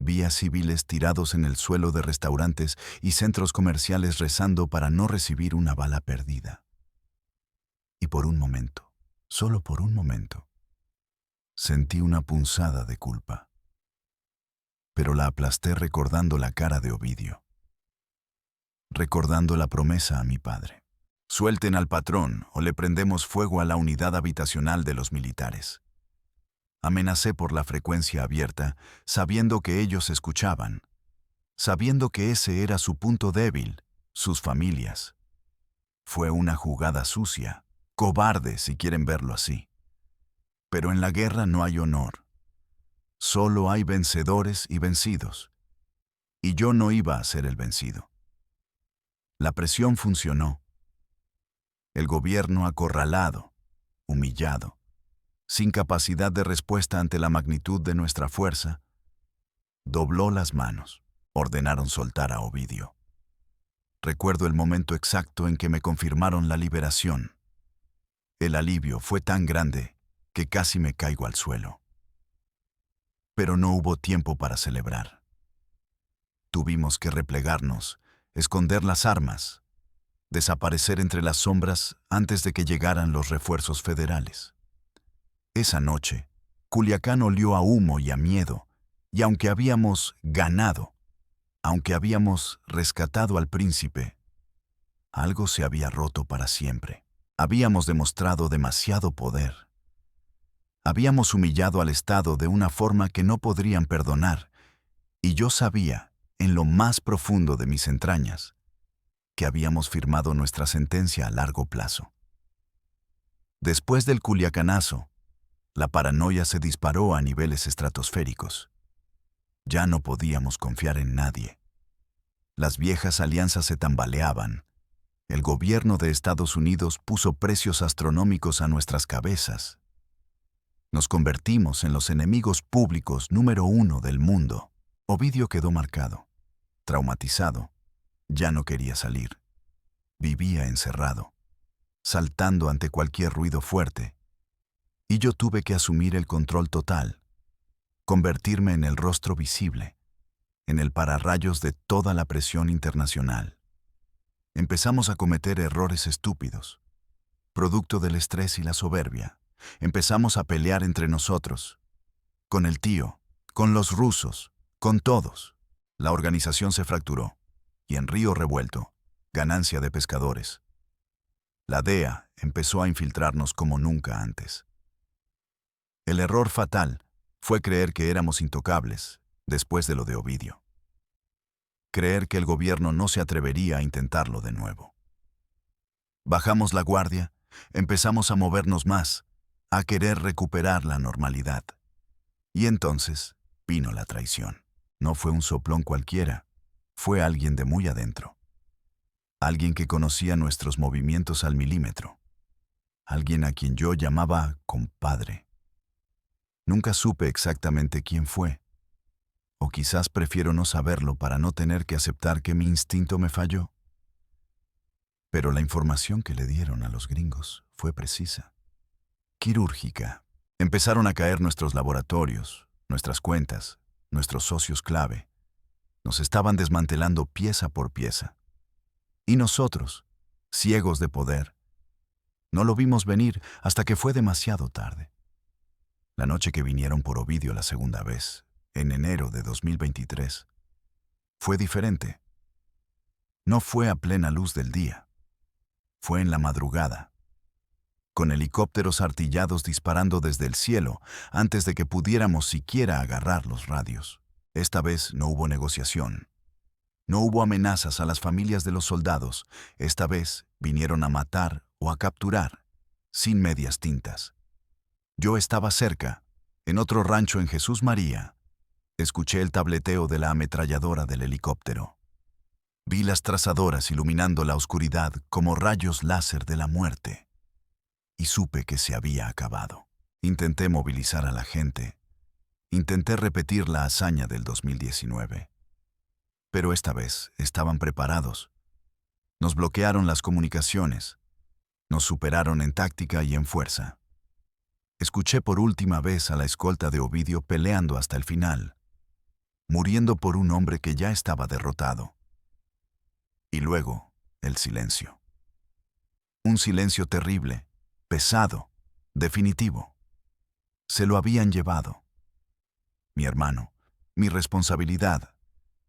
Speaker 1: Vi a civiles tirados en el suelo de restaurantes y centros comerciales rezando para no recibir una bala perdida. Y por un momento, solo por un momento, sentí una punzada de culpa. Pero la aplasté recordando la cara de Ovidio, recordando la promesa a mi padre. Suelten al patrón o le prendemos fuego a la unidad habitacional de los militares. Amenacé por la frecuencia abierta, sabiendo que ellos escuchaban, sabiendo que ese era su punto débil, sus familias. Fue una jugada sucia, cobarde si quieren verlo así. Pero en la guerra no hay honor. Solo hay vencedores y vencidos. Y yo no iba a ser el vencido. La presión funcionó. El gobierno acorralado, humillado, sin capacidad de respuesta ante la magnitud de nuestra fuerza, dobló las manos. Ordenaron soltar a Ovidio. Recuerdo el momento exacto en que me confirmaron la liberación. El alivio fue tan grande que casi me caigo al suelo. Pero no hubo tiempo para celebrar. Tuvimos que replegarnos, esconder las armas, desaparecer entre las sombras antes de que llegaran los refuerzos federales. Esa noche, Culiacán olió a humo y a miedo, y aunque habíamos ganado, aunque habíamos rescatado al príncipe, algo se había roto para siempre. Habíamos demostrado demasiado poder. Habíamos humillado al Estado de una forma que no podrían perdonar, y yo sabía, en lo más profundo de mis entrañas, que habíamos firmado nuestra sentencia a largo plazo. Después del culiacanazo, La paranoia se disparó a niveles estratosféricos. Ya no podíamos confiar en nadie. Las viejas alianzas se tambaleaban. El gobierno de Estados Unidos puso precios astronómicos a nuestras cabezas. Nos convertimos en los enemigos públicos número 1 del mundo. Ovidio quedó marcado, traumatizado. Ya no quería salir. Vivía encerrado, saltando ante cualquier ruido fuerte. Y yo tuve que asumir el control total, convertirme en el rostro visible, en el pararrayos de toda la presión internacional. Empezamos a cometer errores estúpidos, producto del estrés y la soberbia. Empezamos a pelear entre nosotros, con el tío, con los rusos, con todos. La organización se fracturó, y en río revuelto, ganancia de pescadores. La DEA empezó a infiltrarnos como nunca antes. El error fatal fue creer que éramos intocables después de lo de Ovidio. Creer que el gobierno no se atrevería a intentarlo de nuevo. Bajamos la guardia, empezamos a movernos más, a querer recuperar la normalidad. Y entonces vino la traición. No fue un soplón cualquiera, fue alguien de muy adentro. Alguien que conocía nuestros movimientos al milímetro. Alguien a quien yo llamaba compadre. Nunca supe exactamente quién fue. O quizás prefiero no saberlo para no tener que aceptar que mi instinto me falló. Pero la información que le dieron a los gringos fue precisa. Quirúrgica. Empezaron a caer nuestros laboratorios, nuestras cuentas, nuestros socios clave. Nos estaban desmantelando pieza por pieza. Y nosotros, ciegos de poder, no lo vimos venir hasta que fue demasiado tarde. La noche que vinieron por Ovidio la segunda vez, en enero de 2023, fue diferente. No fue a plena luz del día. Fue en la madrugada, con helicópteros artillados disparando desde el cielo antes de que pudiéramos siquiera agarrar los radios. Esta vez no hubo negociación. No hubo amenazas a las familias de los soldados. Esta vez vinieron a matar o a capturar, sin medias tintas. Yo estaba cerca, en otro rancho en Jesús María. Escuché el tableteo de la ametralladora del helicóptero. Vi las trazadoras iluminando la oscuridad como rayos láser de la muerte. Y supe que se había acabado. Intenté movilizar a la gente. Intenté repetir la hazaña del 2019. Pero esta vez estaban preparados. Nos bloquearon las comunicaciones. Nos superaron en táctica y en fuerza. Escuché por última vez a la escolta de Ovidio peleando hasta el final, muriendo por un hombre que ya estaba derrotado. Y luego, el silencio. Un silencio terrible, pesado, definitivo. Se lo habían llevado. Mi hermano, mi responsabilidad,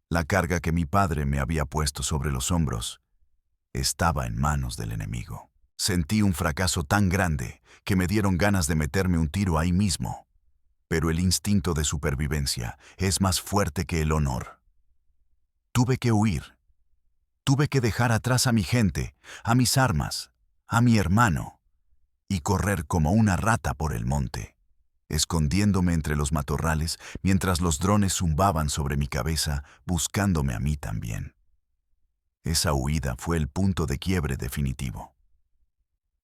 Speaker 1: la carga que mi padre me había puesto sobre los hombros, estaba en manos del enemigo. Sentí un fracaso tan grande que me dieron ganas de meterme un tiro ahí mismo. Pero el instinto de supervivencia es más fuerte que el honor. Tuve que huir. Tuve que dejar atrás a mi gente, a mis armas, a mi hermano, y correr como una rata por el monte, escondiéndome entre los matorrales mientras los drones zumbaban sobre mi cabeza, buscándome a mí también. Esa huida fue el punto de quiebre definitivo.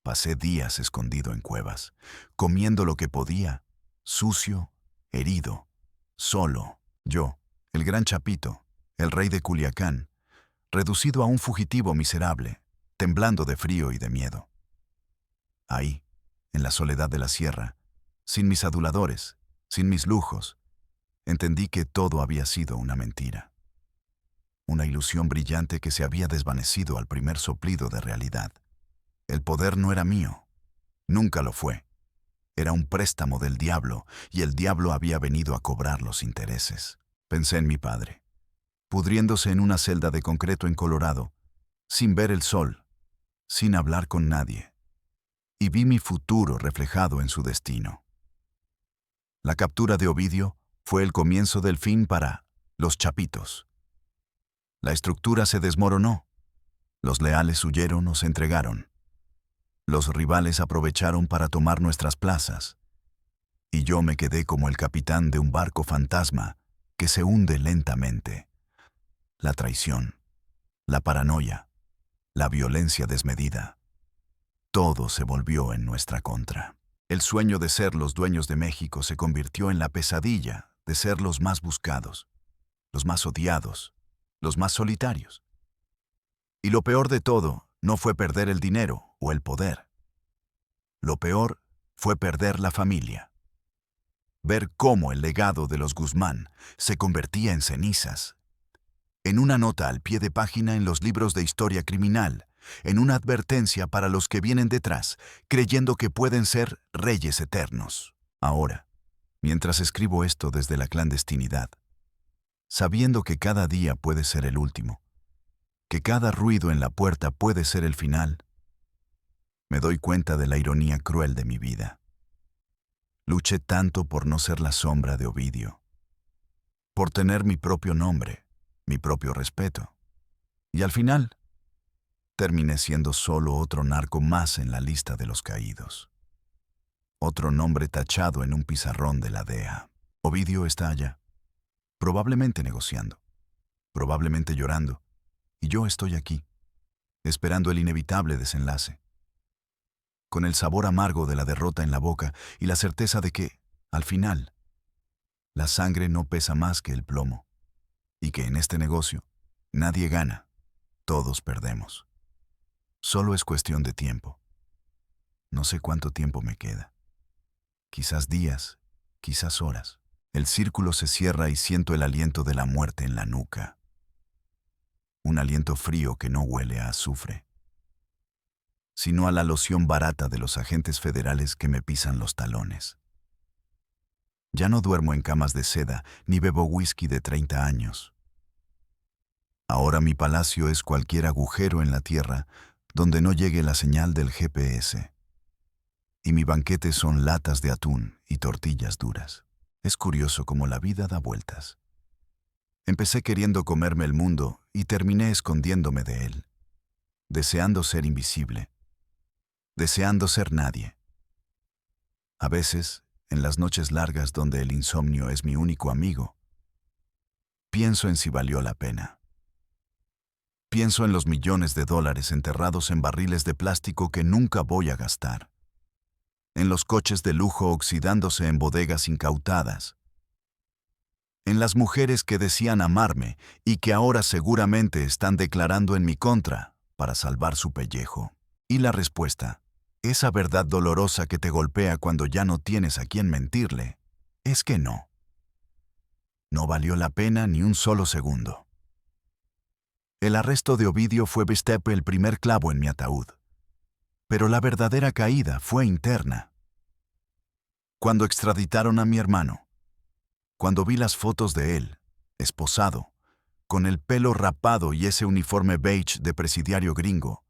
Speaker 1: Pasé días escondido en cuevas, comiendo lo que podía, sucio, herido, solo. Yo, el gran Chapito, el rey de Culiacán, reducido a un fugitivo miserable, temblando de frío y de miedo. Ahí, en la soledad de la sierra, sin mis aduladores, sin mis lujos, entendí que todo había sido una mentira. Una ilusión brillante que se había desvanecido al primer soplido de realidad. El poder no era mío, nunca lo fue. Era un préstamo del diablo y el diablo había venido a cobrar los intereses. Pensé en mi padre, pudriéndose en una celda de concreto en Colorado, sin ver el sol, sin hablar con nadie. Y vi mi futuro reflejado en su destino. La captura de Ovidio fue el comienzo del fin para los Chapitos. La estructura se desmoronó. Los leales huyeron o se entregaron. Los rivales aprovecharon para tomar nuestras plazas. Y yo me quedé como el capitán de un barco fantasma que se hunde lentamente. La traición, la paranoia, la violencia desmedida. Todo se volvió en nuestra contra. El sueño de ser los dueños de México se convirtió en la pesadilla de ser los más buscados, los más odiados, los más solitarios. Y lo peor de todo no fue perder el dinero o el poder. Lo peor fue perder la familia. Ver cómo el legado de los Guzmán se convertía en cenizas. En una nota al pie de página en los libros de historia criminal, en una advertencia para los que vienen detrás, creyendo que pueden ser reyes eternos. Ahora, mientras escribo esto desde la clandestinidad, sabiendo que cada día puede ser el último, que cada ruido en la puerta puede ser el final, me doy cuenta de la ironía cruel de mi vida. Luché tanto por no ser la sombra de Ovidio, por tener mi propio nombre, mi propio respeto. Y al final, terminé siendo solo otro narco más en la lista de los caídos. Otro nombre tachado en un pizarrón de la DEA. Ovidio está allá, probablemente negociando, probablemente llorando, y yo estoy aquí, esperando el inevitable desenlace, con el sabor amargo de la derrota en la boca y la certeza de que, al final, la sangre no pesa más que el plomo, y que en este negocio nadie gana, todos perdemos. Solo es cuestión de tiempo. No sé cuánto tiempo me queda. Quizás días, quizás horas. El círculo se cierra y siento el aliento de la muerte en la nuca. Un aliento frío que no huele a azufre, sino a la loción barata de los agentes federales que me pisan los talones. Ya no duermo en camas de seda ni bebo whisky de 30 años. Ahora mi palacio es cualquier agujero en la tierra donde no llegue la señal del GPS. Y mi banquete son latas de atún y tortillas duras. Es curioso cómo la vida da vueltas. Empecé queriendo comerme el mundo y terminé escondiéndome de él, deseando ser invisible, deseando ser nadie. A veces, en las noches largas donde el insomnio es mi único amigo, pienso en si valió la pena. Pienso en los millones de dólares enterrados en barriles de plástico que nunca voy a gastar, en los coches de lujo oxidándose en bodegas incautadas, en las mujeres que decían amarme y que ahora seguramente están declarando en mi contra para salvar su pellejo. Y la respuesta, esa verdad dolorosa que te golpea cuando ya no tienes a quién mentirle, es que no. No valió la pena ni un solo segundo. El arresto de Ovidio fue el primer clavo en mi ataúd, pero la verdadera caída fue interna. Cuando extraditaron a mi hermano, cuando vi las fotos de él, esposado, con el pelo rapado y ese uniforme beige de presidiario gringo,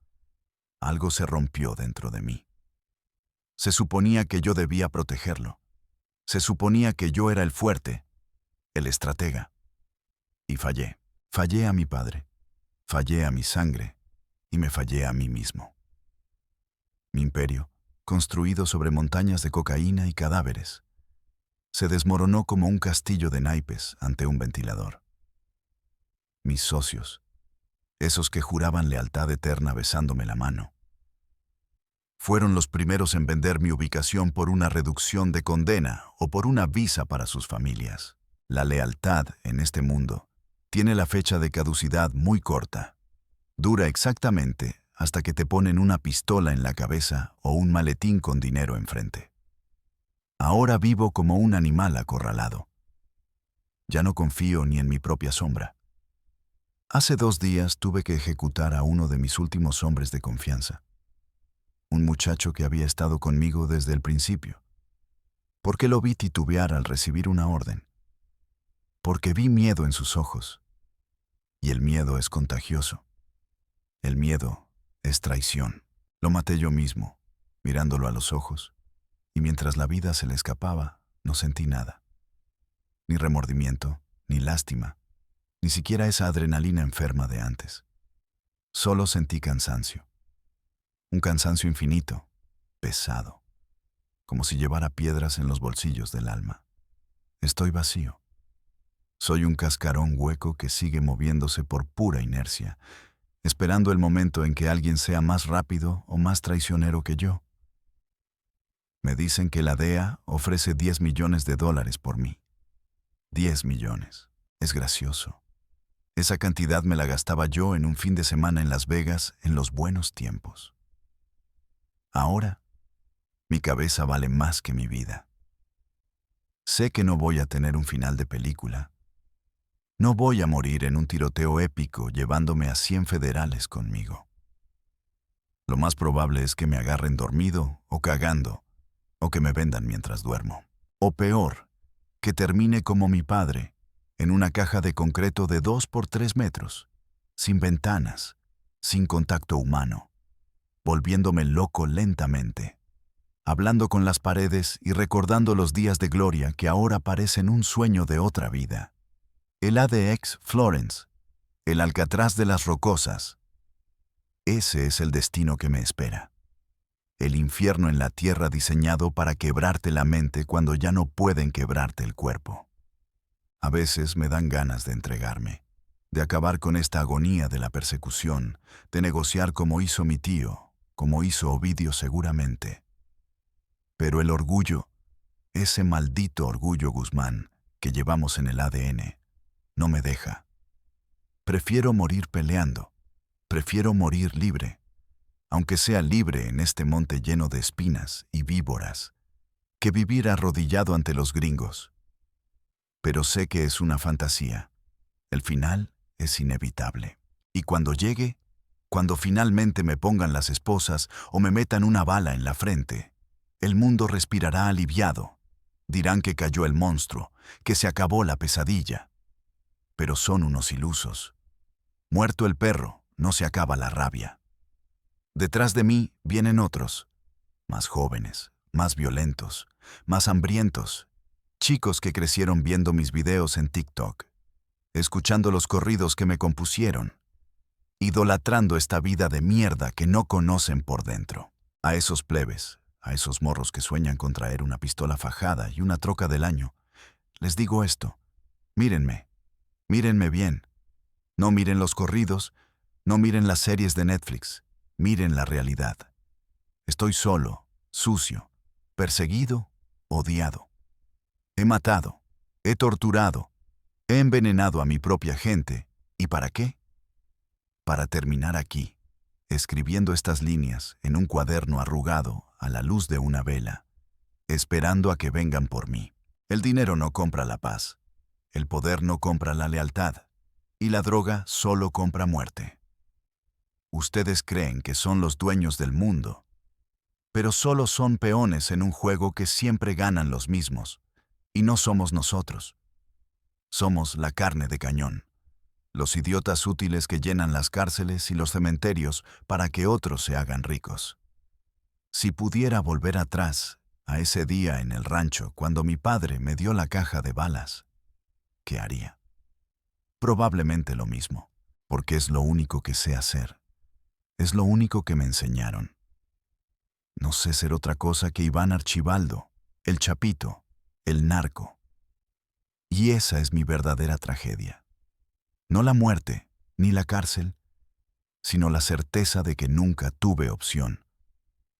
Speaker 1: algo se rompió dentro de mí. Se suponía que yo debía protegerlo. Se suponía que yo era el fuerte, el estratega. Y fallé. Fallé a mi padre, fallé a mi sangre y me fallé a mí mismo. Mi imperio, construido sobre montañas de cocaína y cadáveres, se desmoronó como un castillo de naipes ante un ventilador. Mis socios, esos que juraban lealtad eterna besándome la mano, fueron los primeros en vender mi ubicación por una reducción de condena o por una visa para sus familias. La lealtad en este mundo tiene la fecha de caducidad muy corta. Dura exactamente hasta que te ponen una pistola en la cabeza o un maletín con dinero enfrente. Ahora vivo como un animal acorralado. Ya no confío ni en mi propia sombra. Hace 2 días tuve que ejecutar a uno de mis últimos hombres de confianza. Un muchacho que había estado conmigo desde el principio. Porque lo vi titubear al recibir una orden. Porque vi miedo en sus ojos. Y el miedo es contagioso. El miedo es traición. Lo maté yo mismo, mirándolo a los ojos. Y mientras la vida se le escapaba, no sentí nada. Ni remordimiento, ni lástima, ni siquiera esa adrenalina enferma de antes. Solo sentí cansancio. Un cansancio infinito, pesado, como si llevara piedras en los bolsillos del alma. Estoy vacío. Soy un cascarón hueco que sigue moviéndose por pura inercia, esperando el momento en que alguien sea más rápido o más traicionero que yo. Me dicen que la DEA ofrece $10 millones por mí. 10 millones. Es gracioso. Esa cantidad me la gastaba yo en un fin de semana en Las Vegas en los buenos tiempos. Ahora, mi cabeza vale más que mi vida. Sé que no voy a tener un final de película. No voy a morir en un tiroteo épico llevándome a 100 federales conmigo. Lo más probable es que me agarren dormido o cagando, o que me vendan mientras duermo. O peor, que termine como mi padre, en una caja de concreto de 2 por 3 metros, sin ventanas, sin contacto humano, volviéndome loco lentamente, hablando con las paredes y recordando los días de gloria que ahora parecen un sueño de otra vida. El ADX Florence, el Alcatraz de las Rocosas. Ese es el destino que me espera. El infierno en la tierra diseñado para quebrarte la mente cuando ya no pueden quebrarte el cuerpo. A veces me dan ganas de entregarme, de acabar con esta agonía de la persecución, de negociar como hizo mi tío, como hizo Ovidio seguramente. Pero el orgullo, ese maldito orgullo Guzmán que llevamos en el ADN, no me deja. Prefiero morir peleando, prefiero morir libre, aunque sea libre en este monte lleno de espinas y víboras, que vivir arrodillado ante los gringos. Pero sé que es una fantasía. El final es inevitable. Y cuando llegue, cuando finalmente me pongan las esposas o me metan una bala en la frente, el mundo respirará aliviado. Dirán que cayó el monstruo, que se acabó la pesadilla. Pero son unos ilusos. Muerto el perro, no se acaba la rabia. Detrás de mí vienen otros, más jóvenes, más violentos, más hambrientos, chicos que crecieron viendo mis videos en TikTok, escuchando los corridos que me compusieron, idolatrando esta vida de mierda que no conocen por dentro. A esos plebes, a esos morros que sueñan con traer una pistola fajada y una troca del año, les digo esto: mírenme, mírenme bien. No miren los corridos, no miren las series de Netflix, miren la realidad. Estoy solo, sucio, perseguido, odiado. He matado, he torturado, he envenenado a mi propia gente. ¿Y para qué? Para terminar aquí, escribiendo estas líneas en un cuaderno arrugado a la luz de una vela, esperando a que vengan por mí. El dinero no compra la paz, el poder no compra la lealtad, y la droga solo compra muerte. Ustedes creen que son los dueños del mundo, pero solo son peones en un juego que siempre ganan los mismos, y no somos nosotros. Somos la carne de cañón, los idiotas útiles que llenan las cárceles y los cementerios para que otros se hagan ricos. Si pudiera volver atrás, a ese día en el rancho cuando mi padre me dio la caja de balas, ¿qué haría? Probablemente lo mismo, porque es lo único que sé hacer. Es lo único que me enseñaron. No sé ser otra cosa que Iván Archibaldo, el Chapito, el narco. Y esa es mi verdadera tragedia. No la muerte, ni la cárcel, sino la certeza de que nunca tuve opción,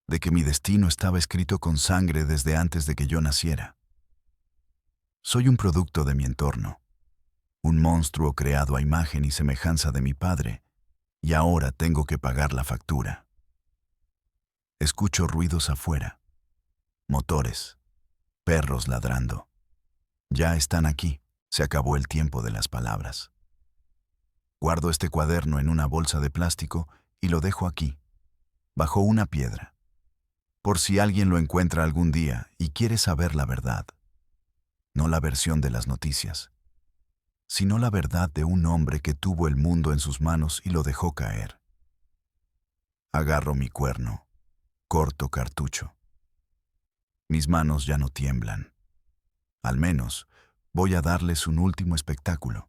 Speaker 1: de que mi destino estaba escrito con sangre desde antes de que yo naciera. Soy un producto de mi entorno, un monstruo creado a imagen y semejanza de mi padre, y ahora tengo que pagar la factura. Escucho ruidos afuera, motores, perros ladrando. Ya están aquí, se acabó el tiempo de las palabras. Guardo este cuaderno en una bolsa de plástico y lo dejo aquí, bajo una piedra, por si alguien lo encuentra algún día y quiere saber la verdad. No la versión de las noticias, sino la verdad de un hombre que tuvo el mundo en sus manos y lo dejó caer. Agarro mi cuerno, corto cartucho. Mis manos ya no tiemblan. Al menos voy a darles un último espectáculo.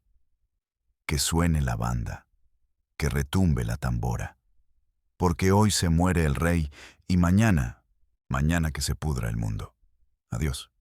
Speaker 1: Que suene la banda, que retumbe la tambora. Porque hoy se muere el rey y mañana Mañana que se pudra el mundo. Adiós.